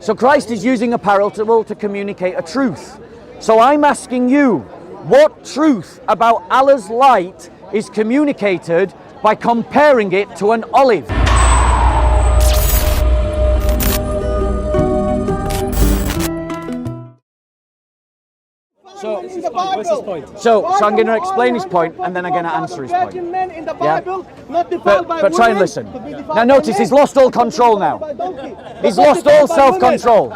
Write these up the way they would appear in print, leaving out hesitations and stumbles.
So Christ is using a parable to communicate a truth. So I'm asking you, what truth about Allah's light is communicated by comparing it to an olive? So I'm going to explain his point, and then I'm going to answer his point. Yeah? But try and listen. Now notice he's lost all control now. He's lost all self-control.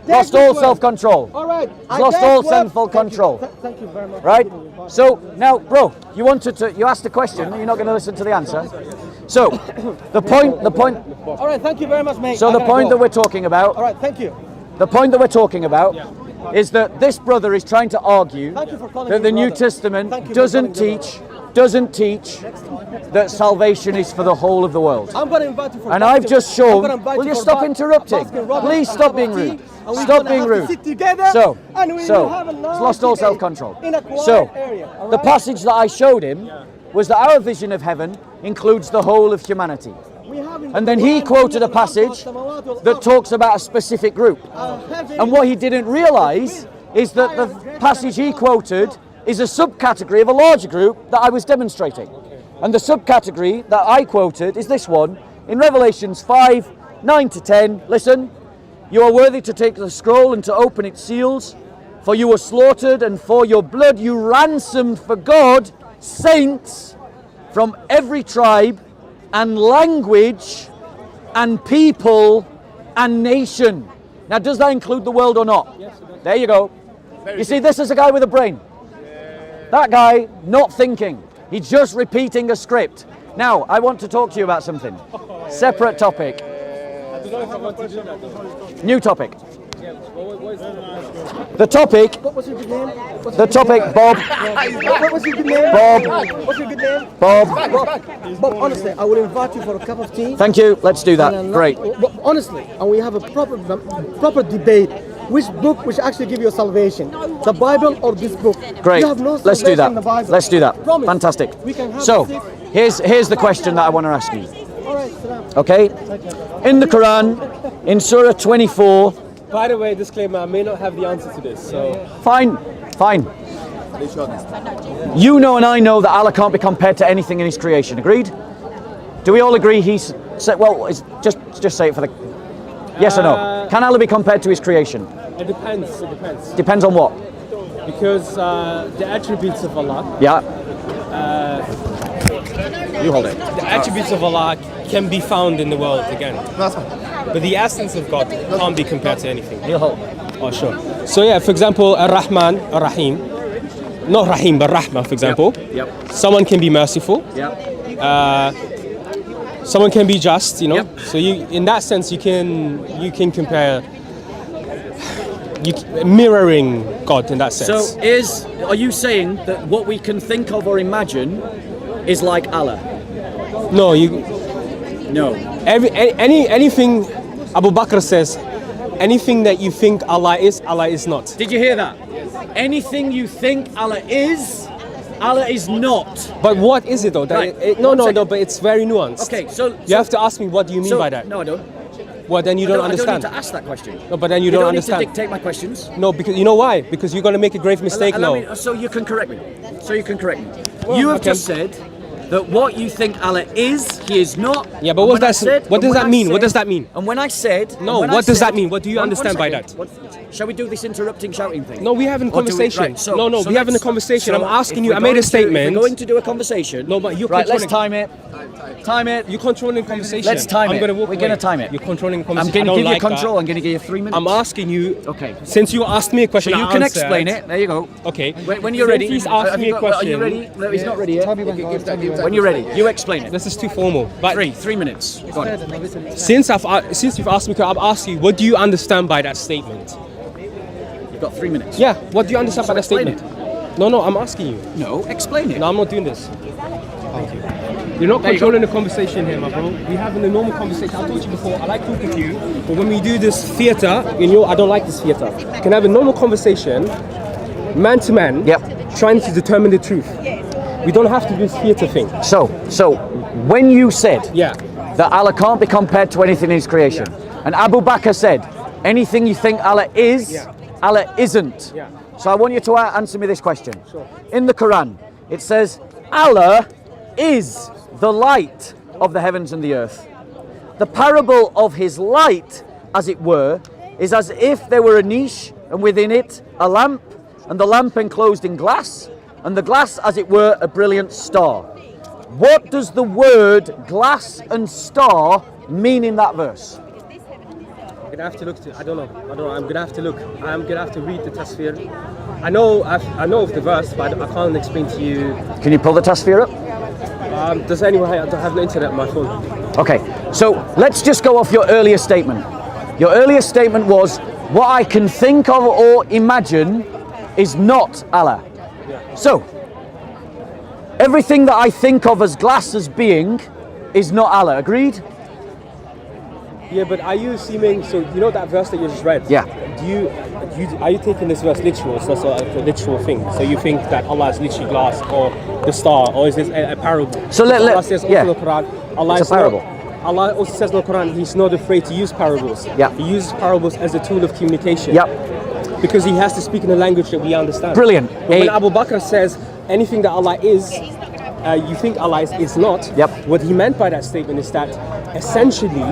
Lost all self-control. He's lost all sinful control. Thank you very much. Right? So now, bro, you asked a question, you're not going to listen to the answer. So the point. All right, thank you very much, mate. So the point that we're talking about. All right, thank you. The point that we're talking about is that this brother is trying to argue that the New Testament doesn't teach that salvation is for the whole of the world. I'm going to invite you for and I've just shown. Will you stop interrupting? Please stop being rude. Stop being rude. So he's lost all self-control. So the passage that I showed him was that our vision of heaven includes the whole of humanity. And then he quoted a passage that talks about a specific group. And what he didn't realize is that the passage he quoted is a subcategory of a larger group that I was demonstrating. And the subcategory that I quoted is this one in Revelations 5, 9 to 10. Listen, you are worthy to take the scroll and to open its seals, for you were slaughtered, and for your blood you ransomed for God saints from every tribe and language and people and nation. Now, does that include the world or not? Yes, it does. There you go. You see, this is a guy with a brain. That guy not thinking. He's just repeating a script. Now, I want to talk to you about something. Separate topic. New topic. The topic. What was your good name? The topic, Bob. What was your good name? Bob. What's your good name? Bob. Bob, honestly, I will invite you for a cup of tea. Thank you. Let's do that. Great. But honestly, and we have a proper debate. Which book which actually give you a salvation? The Bible or this book? Great. You have no Let's do salvation in the that. Bible. Let's do that. Promise. Fantastic. We can have So, six. here's the question that I want to ask you. All right, sit down. Okay? In the Quran, in Surah 24. By the way, disclaimer, I may not have the answer to this, so... Fine. You know and I know that Allah can't be compared to anything in His creation. Agreed? Do we all agree He's... Well, just say it for the... Yes or no? Can Allah be compared to His creation? It depends. Depends on what? Because the attributes of Allah... Yeah. You hold it. The attributes of Allah can be found in the world again. But the essence of God can't be compared to anything. You hold. Oh, sure. So yeah, for example, Ar-Rahman, Ar-Rahim. Not Rahim, but Rahma, for example. Yep. Someone can be merciful. Yep. Someone can be just, you know. Yep. So in that sense, you can compare... mirroring God in that sense. So are you saying that what we can think of or imagine is like Allah? No, No. Anything Abu Bakr says, anything that you think Allah is not. Did you hear that? Anything you think Allah is not. But what is it though? Right. No, but it's very nuanced. Okay, so you have to ask me what do you mean by that? No, I don't. Well, then you don't understand. I don't need to ask that question. No, but then you don't understand. Need to dictate my questions. No, because you know why? Because you're going to make a grave mistake now. So you can correct me. Well, you have just said that what you think Allah is, He is not. Yeah, but what does that mean? What does that mean? And when I said... No, what does that mean? What do you understand by that? Shall we do this interrupting, shouting thing? No, we're having a conversation. We're having a conversation. I'm asking you, I We're made a statement. We're going to do a conversation. No, but you're right, let's controlling. Time it. You're controlling the conversation. Let's time it. We're going to time it. You're controlling the I'm conversation. going to give you control. I'm going to give you 3 minutes. I'm asking you. Okay. Since you asked me a question, so you can explain it. There you go. Okay. When you're ready. Please ask me a question. Are you ready? No, he's not ready yet. When you're ready, you explain it. This is too formal. But 3 minutes. Go on. Since you've asked me, I've asked you, what do you understand by that statement? You've got 3 minutes. Yeah. What do you understand by that statement? No, I'm asking you. No, explain it. No, I'm not doing this. Thank you. You're not controlling the conversation here, my bro. We're having a normal conversation. I told you before, I like talking to you, but when we do this theatre, I don't like this theatre. We can have a normal conversation, man to man, trying to determine the truth. We don't have to do this theatre thing. So when you said that Allah can't be compared to anything in His creation, and Abu Bakr said Anything you think Allah is, Allah isn't. Yeah. So I want you to answer me this question. Sure. In the Quran, it says, Allah is the light of the heavens and the earth. The parable of his light, as it were, is as if there were a niche and within it a lamp, and the lamp enclosed in glass, and the glass, as it were, a brilliant star. What does the word glass and star mean in that verse? I'm gonna have to look. I don't know. I'm gonna have to look. I'm gonna have to read the tafsir. I know of the verse, but I can't explain to you. Can you pull the tafsir up? Does anyone have the internet on my phone? Okay, so let's just go off your earlier statement. Your earlier statement was, what I can think of or imagine is not Allah. So, everything that I think of as glass as being is not Allah, agreed? Yeah, but are you assuming, so you know that verse that you just read? Yeah. Are you taking this verse literal? So that's a literal thing. So you think that Allah is literally glass or the star, or is this a parable? So Allah says also in the Quran, Allah it's a parable. Allah also says in the Quran, He's not afraid to use parables. Yeah. He uses parables as a tool of communication. Yep. Because He has to speak in a language that we understand. Brilliant. But when Abu Bakr says anything that Allah is, you think Allah is not. Yep. What he meant by that statement is that essentially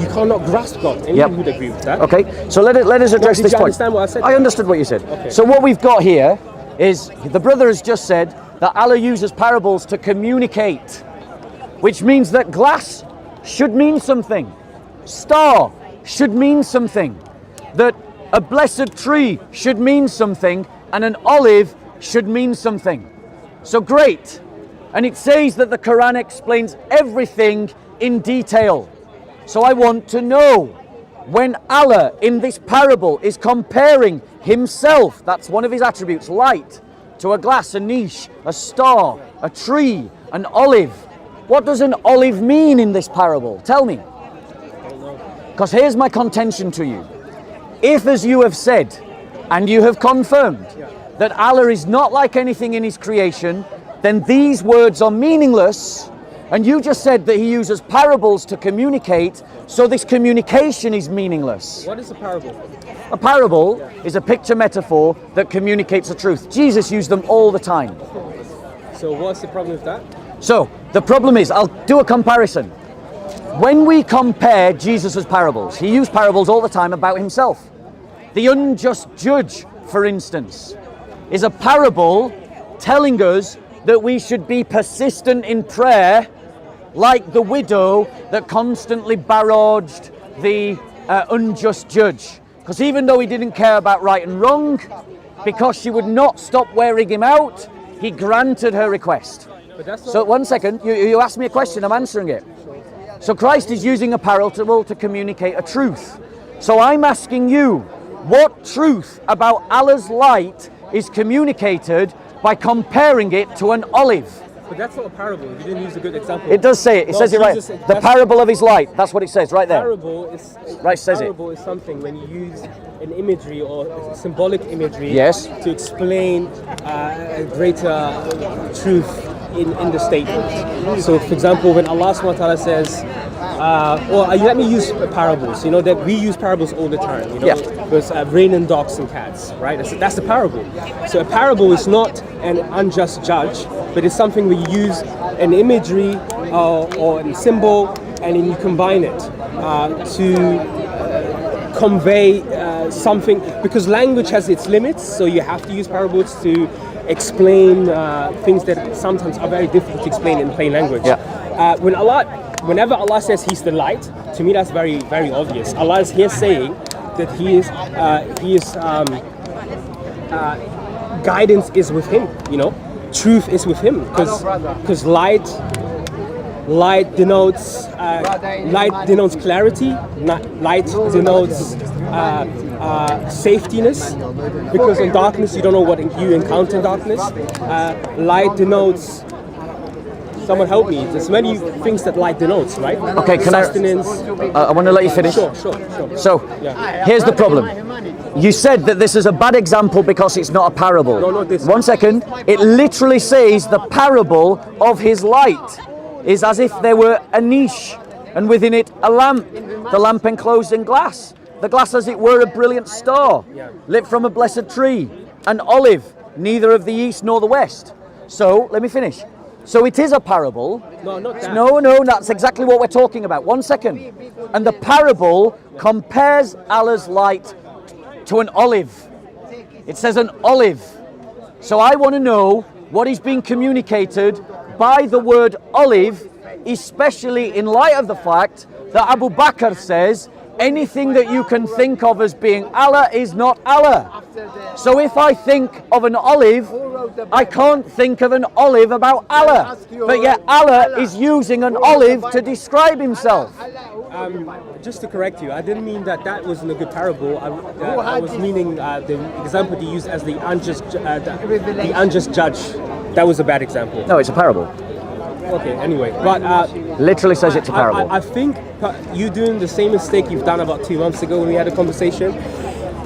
you cannot grasp God. Anyone would agree with that. Okay, so let us address Did this you point. understand what I said? I understood what you said. Okay. So what we've got here is the brother has just said that Allah uses parables to communicate, which means that glass should mean something, star should mean something, that a blessed tree should mean something, and an olive should mean something. So great. And it says that the Quran explains everything in detail. So I want to know, when Allah in this parable is comparing himself, that's one of his attributes, light, to a glass, a niche, a star, a tree, an olive. What does an olive mean in this parable? Tell me. Because here's my contention to you. If, as you have said, and you have confirmed, that Allah is not like anything in his creation, then these words are meaningless, and you just said that he uses parables to communicate, so this communication is meaningless. What is a parable? A parable is a picture metaphor that communicates the truth. Jesus used them all the time. So what's the problem with that? So the problem is, I'll do a comparison. When we compare Jesus' parables, he used parables all the time about himself. The unjust judge, for instance, is a parable telling us that we should be persistent in prayer, like the widow that constantly barraged the unjust judge. Because even though he didn't care about right and wrong, because she would not stop wearing him out, he granted her request. So 1 second, you asked me a question, I'm answering it. So Christ is using a parable to communicate a truth. So I'm asking you, what truth about Allah's light is communicated by comparing it to an olive? But that's not a parable. You didn't use a good example. It does say it. It says it right. The parable of his light. That's what it says right there. Parable is parable is something when you use an imagery or symbolic imagery to explain a greater truth in the statement. So, for example, when Allah subhanahu wa ta'ala says, let me use parables. You know that we use parables all the time. You know, because raining dogs and cats, right? That's a parable. So a parable is not an unjust judge, but it's something where you use an imagery or a symbol, and then you combine it to convey something. Because language has its limits, so you have to use parables to explain things that sometimes are very difficult to explain in plain language. Whenever Allah says He's the light, to me that's very, very obvious. Allah is here saying that guidance is with Him. You know, truth is with Him, because light denotes clarity. Light denotes safetiness, because in darkness you don't know what you encounter in darkness. Light denotes, someone help me, there's many things that light denotes, right? Okay, sustenance. I want to let you finish. Sure. So, here's the problem. You said that this is a bad example because it's not a parable. No, not this. 1 second. It literally says the parable of his light is as if there were a niche and within it a lamp, the lamp enclosed in glass. The glass as it were a brilliant star, lit from a blessed tree. An olive, neither of the east nor the west. So, let me finish. So it is a parable. No, not that. No, that's exactly what we're talking about. 1 second. And the parable compares Allah's light to an olive. It says an olive. So I want to know what is being communicated by the word olive, especially in light of the fact that Abu Bakr says anything that you can think of as being Allah is not Allah. So if I think of an olive, I can't think of an olive about Allah. But yet Allah is using an olive to describe himself. Just to correct you, I didn't mean that wasn't a good parable. I was meaning the example you used as the unjust judge. That was a bad example. No, it's a parable. Okay, anyway, but literally says it's a parable. I think you doing the same mistake you've done about 2 months ago when we had a conversation.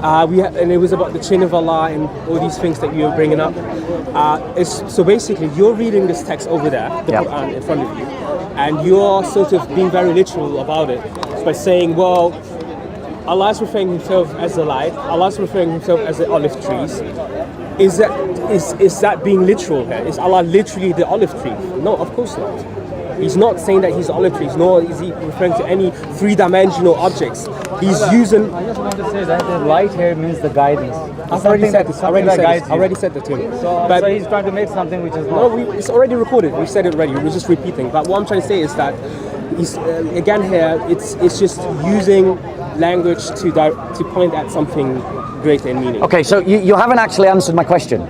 And it was about the chin of Allah and all these things that you were bringing up. So basically, you're reading this text over there, the Quran in front of you, and you're sort of being very literal about it by saying, well, Allah is referring himself as the light, Allah is referring himself as the olive trees. Is that being literal here? Is Allah literally the olive tree? No, of course not. He's not saying that he's olive trees, nor is he referring to any three-dimensional objects. He's using... I just want to say that the light here means the guidance. I've already said this. I already said that to him. So he's trying to make something which is not. No, it's already recorded. We said it already. We're just repeating. But what I'm trying to say is that he's again here. It's just using language to point at something greater in meaning. Okay, so you haven't actually answered my question,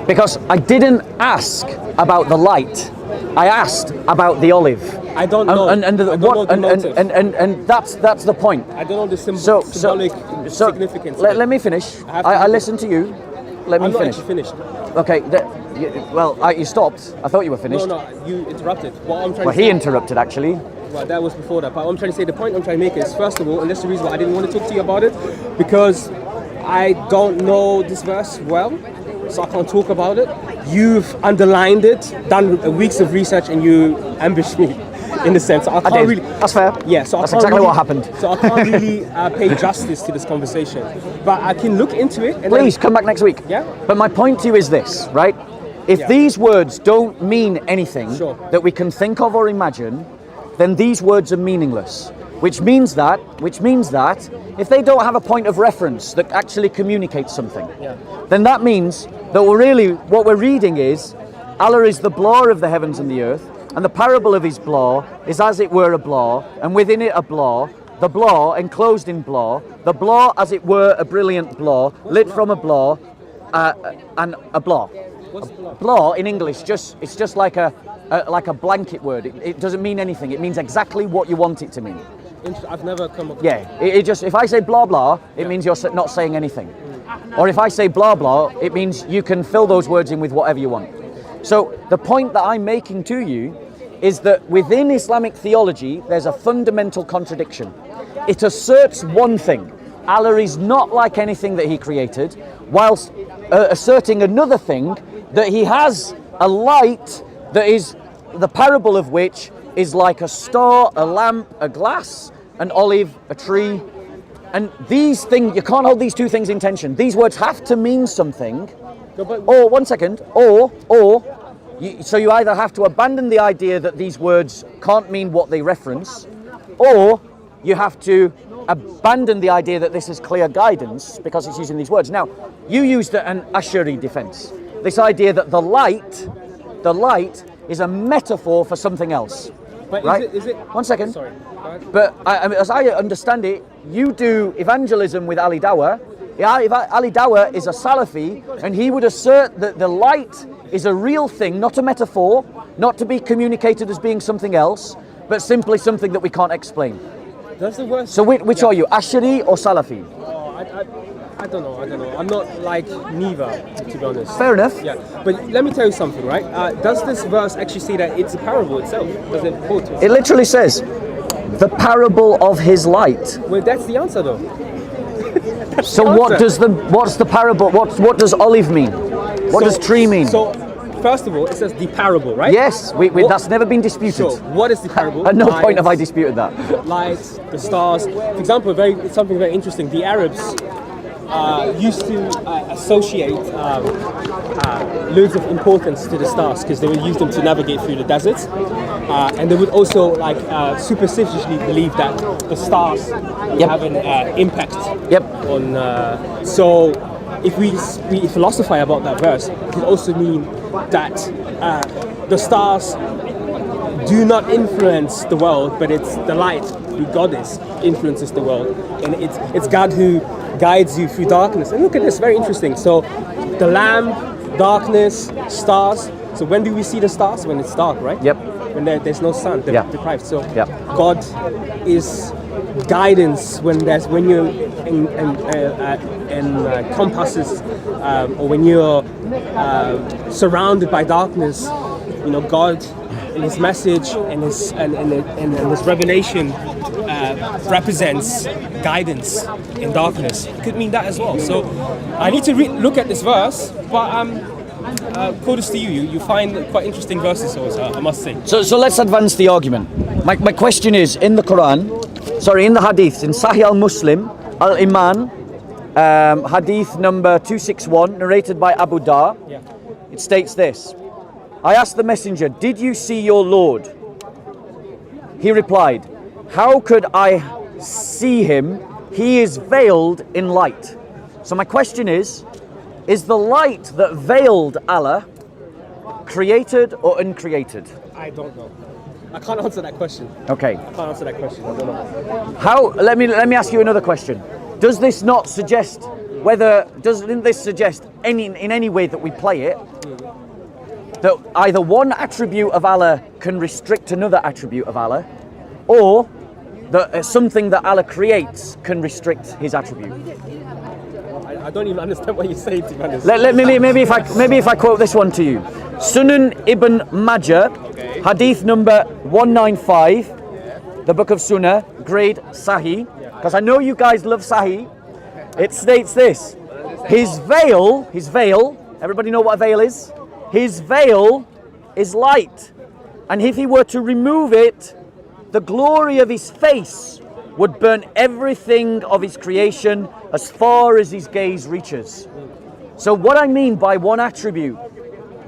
because I didn't ask about the light. I asked about the olive. I don't know. And that's the point. I don't know the symbolic significance. Let me finish. I listened to you. Let me I'm not finish. actually finished. Okay. You stopped. I thought you were finished. No, you interrupted. What I'm trying well, to say, he interrupted actually. Well, that was before that. But what I'm trying to say, the point I'm trying to make is, first of all, and that's the reason why I didn't want to talk to you about it, because I don't know this verse well, so I can't talk about it. You've underlined it, done weeks of research, and you ambushed me, in a sense. So I can't really. That's fair. Yeah, so that's exactly what happened. So I can't really pay justice to this conversation, but I can look into it. And please come back next week. Yeah. But my point to you is this, right? If these words don't mean anything that we can think of or imagine, then these words are meaningless. Which means that if they don't have a point of reference that actually communicates something, then that means that what we're reading is Allah is the blaw of the heavens and the earth, and the parable of his blaw is as it were a blaw, and within it a blaw, the blaw enclosed in blaw, the blaw as it were a brilliant blaw, lit from a blaw, and a blaw. Blaw in English it's just like a blanket word. It doesn't mean anything. It means exactly what you want it to mean. I've never come across. Yeah, it just, if I say blah blah, it means you're not saying anything. Or if I say blah blah, it means you can fill those words in with whatever you want. So the point that I'm making to you is that within Islamic theology, there's a fundamental contradiction. It asserts one thing: Allah is not like anything that he created, whilst asserting another thing, that he has a light that is the parable of which is like a star, a lamp, a glass, an olive, a tree. And these things, you can't hold these two things in tension. These words have to mean something. Or, 1 second, so you either have to abandon the idea that these words can't mean what they reference, or you have to abandon the idea that this is clear guidance because it's using these words. Now, you used an Ash'ari defense. This idea that the light is a metaphor for something else. But right? Is it 1 second. Sorry. But as I understand it, you do evangelism with Ali Dawah. Ali Dawah is a Salafi, and he would assert that the light is a real thing, not a metaphor, not to be communicated as being something else, but simply something that we can't explain. That's the worst. So which are you, Ash'ari or Salafi? I don't know. I'm not like neither, to be honest. Fair enough. Yeah, but let me tell you something, right? Does this verse actually say that it's a parable itself? Does it quote it? It literally says, the parable of his light. Well, that's the answer, though. So what's the parable? What does olive mean? What does tree mean? So first of all, it says the parable, right? Yes, that's never been disputed. Sure. What is the parable? At no point have I disputed that. Lights, the stars. For example, something very interesting. The Arabs used to associate loads of importance to the stars because they would use them to navigate through the desert, and they would also superstitiously believe that the stars would have an impact on. So if we philosophize about that verse, it could also mean that the stars do not influence the world, but it's the light, who God is, influences the world, and it's God who guides you through darkness. And look at this, very interesting. So the lamp, darkness, stars. So when do we see the stars? When it's dark, right? Yep. When there's no sun, they're deprived. So Yep. God is guidance when you're in compasses, or when you're surrounded by darkness. You know, God in His message and His revelation represents guidance in darkness. It could mean that as well. So I need to look at this verse, but kudos to you. You find quite interesting verses, also, I must say. So let's advance the argument. My question is, in the Hadiths, in Sahih al-Muslim, al-Iman, Hadith number 261, narrated by Abu Dar, it states this: I asked the messenger, did you see your Lord? He replied, how could I see him? He is veiled in light. So my question is the light that veiled Allah created or uncreated? I don't know. I can't answer that question. Okay. I can't answer that question. I don't know. How? Let me ask you another question. Does this not suggest doesn't this suggest in any way that we play it that either one attribute of Allah can restrict another attribute of Allah, or that something that Allah creates can restrict His attribute? I don't even understand what you're saying, to be honest. Maybe if I quote this one to you, Sunan Ibn Majah, Hadith number 195, the book of Sunnah, grade Sahih, because I know you guys love Sahih. It states this: His veil. Everybody know what a veil is? His veil is light, and if He were to remove it, the glory of His face would burn everything of His creation as far as His gaze reaches. So what I mean by one attribute,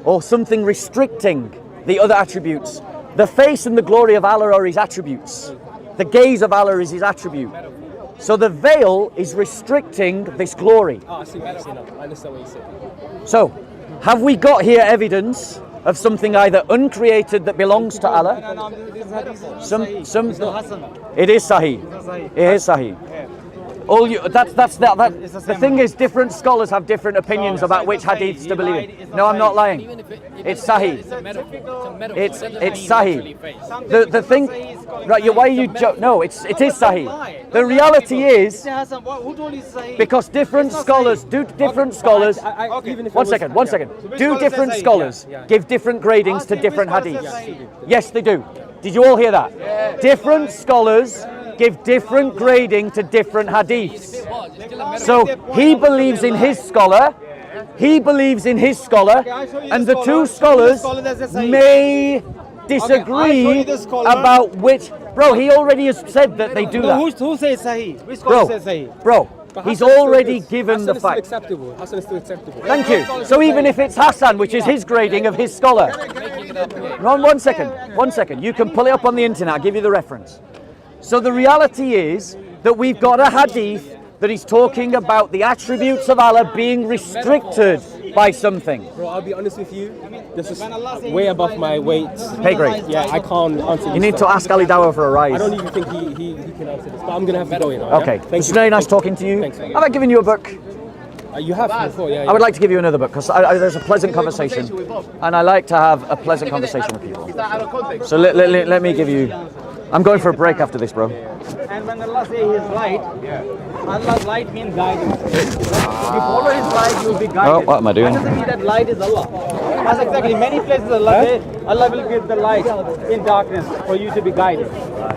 or something restricting the other attributes, the face and the glory of Allah are His attributes. The gaze of Allah is His attribute. So the veil is restricting this glory. Oh, I see what you're saying now. I understand what you're saying. So, have we got here evidence of something either uncreated that belongs to Allah? It is Sahih. It is Sahih. The thing is, different scholars have different opinions about which hadiths to believe in. No, I'm not lying. It's Sahih. It's Sahih. The thing, right? Why are you joke? No, it is Sahih. The reality is, because different scholars. One second. Do different scholars give different gradings to different hadiths? Yes, they do. Did you all hear that? Different scholars give different grading to different hadiths. So he believes in his scholar, and the two scholars may disagree about which. Bro, he already has said that they do that. Who says Sahih? Which scholar says Sahih? Bro, he's already given the fact. Hassan is still acceptable. Thank you. So even if it's Hassan, which is his grading of his scholar. One second. You can pull it up on the internet, I'll give you the reference. So the reality is that we've got a hadith that is talking about the attributes of Allah being restricted by something. Bro, I'll be honest with you, this is way above my weight. Pay grade. Yeah, I can't answer this. You need to ask Ali Dawah for a rise. I don't even think he can answer this, but I'm going to have to go in. Okay, it's very nice talking to you. Thanks, man. Have I given you a book? You have before, yeah. I would like to give you another book because there's a pleasant conversation, and I like to have a pleasant conversation with people. So let me give you. I'm going for a break after this, bro. And when Allah says His light, Allah's light means guidance. If you follow His light, you will be guided. Oh, what am I doing? That doesn't mean that light is Allah. That's exactly. Many places Allah will give the light in darkness for you to be guided.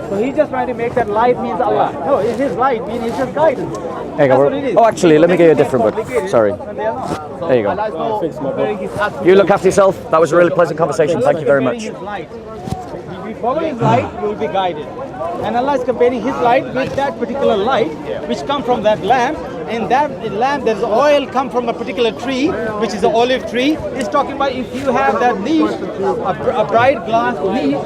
So He's just trying to make that light means Allah. No, His light means His just guidance. There you That's go. what it is. Oh, actually, let me get you a different one. Complicated, Sorry. but they are not. So There you go. Allah is not comparing his attributes. You look after yourself. That was a really pleasant conversation. Thank you very Comparing much. his light. If you follow his light, you will be guided. And Allah is comparing his light with that particular light, which come from that lamp. In that lamp, there's oil come from a particular tree, which is an olive tree. It's talking about if you have that leaf, a bright glass leaf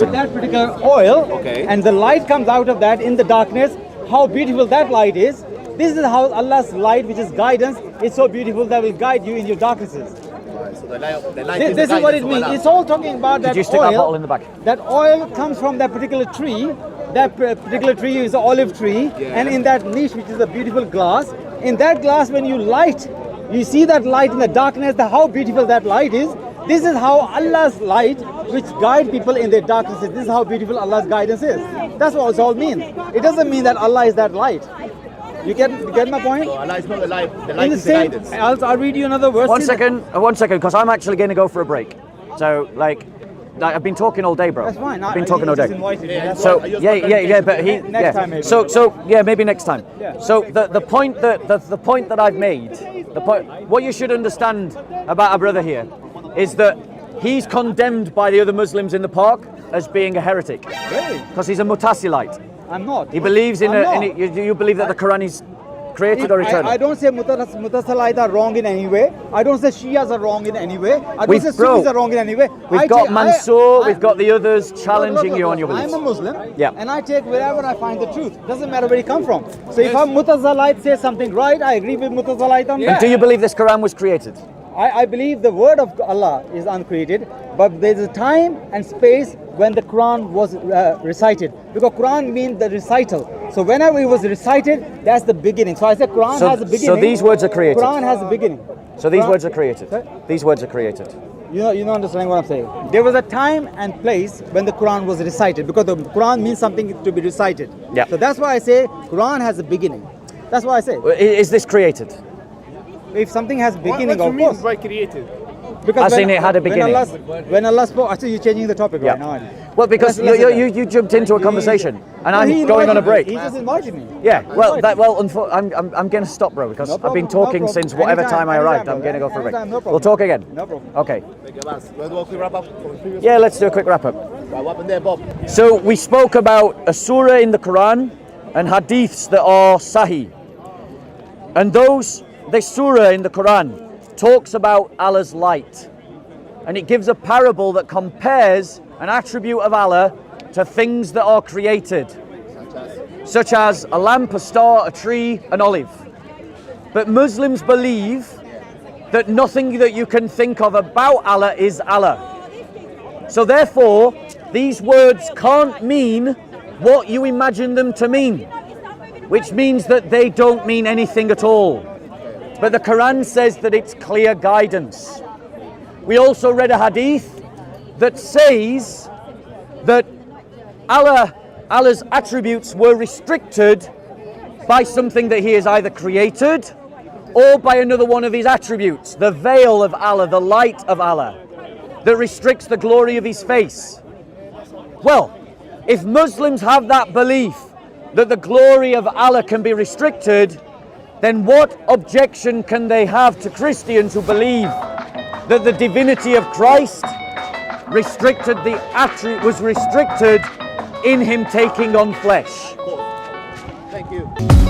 with that particular oil, and the light comes out of that in the darkness, how beautiful that light is. This is how Allah's light, which is guidance, is so beautiful that will guide you in your darknesses. So the light This is what it means. It's all talking about that Did you stick that bottle oil. in the back? That oil comes from that particular tree. That particular tree is an olive tree, and in that niche, which is a beautiful glass, in that glass, when you light, you see that light in the darkness. How beautiful that light is. This is how Allah's light, which guide people in their darknesses. This is how beautiful Allah's guidance is. That's what it all means. It doesn't mean that Allah is that light. You get my point? Allah is not the light. The In light the is the same, guidance. I'll read you another verse. One second, because I'm actually going to go for a break. So, I've been talking all day, bro. That's fine. I've been talking all Just day. invited you. That's So why. but he Next time maybe. So maybe next time. Yeah. So the point that I've made, what you should understand about our brother here is that he's condemned by the other Muslims in the park as being a heretic Really? because he's a Mutasilite. I'm not. He believes in I'm a. not. You believe that the Quran is created or eternal? I don't say Mutasalites are wrong in any way. I don't say Shias are wrong in any way. I don't We've- say bro, Sufis are wrong in any way. We've got Mansoor, we've got the others challenging you on your beliefs. I'm a Muslim, Yeah. and I take wherever I find the truth. Doesn't matter where it come from. So if a Mutazalite says something right, I agree with Mutazalite on And that. do you believe this Quran was created? I believe the word of Allah is uncreated, but there's a time and space when the Quran was recited. Because Quran means the recital. So whenever it was recited, that's the beginning. So I said Quran has a beginning. So these words are created. Quran has a beginning. So these Quran- words are created. Sorry? These words are created. You know understanding what I'm saying. There was a time and place when the Quran was recited, because the Quran means something to be recited. Yeah. So that's why I say Quran has a beginning. That's why I say. Is this created? If something has beginning, What of do you mean course. by created? Because As in it had a beginning. When Allah spoke, actually you're changing the topic right now. Well, because Let's do that. you jumped into a conversation, and He I'm going on a invited me. break. He just invited me. Yeah. Well, Invited I'm going to stop, bro, because No I've been problem, no talking problem. since whatever Anytime, time I arrived. anytime, I'm going to go for a break. anytime, no problem. We'll talk again. No problem. Okay. Thank you, Abbas. We'll do a quick wrap up for the previous. Yeah, let's do a quick wrap up. Right, what happened there, Bob? So we spoke about a surah in the Quran and hadiths that are sahih. And this surah in the Quran talks about Allah's light. And it gives a parable that compares an attribute of Allah to things that are created, such as a lamp, a star, a tree, an olive. But Muslims believe that nothing that you can think of about Allah is Allah. So therefore, these words can't mean what you imagine them to mean, which means that they don't mean anything at all. But the Quran says that it's clear guidance. We also read a hadith that says that Allah's attributes were restricted by something that he has either created or by another one of his attributes, the veil of Allah, the light of Allah, that restricts the glory of his face. Well, if Muslims have that belief that the glory of Allah can be restricted, then what objection can they have to Christians who believe that the divinity of Christ was restricted in him taking on flesh? Thank you.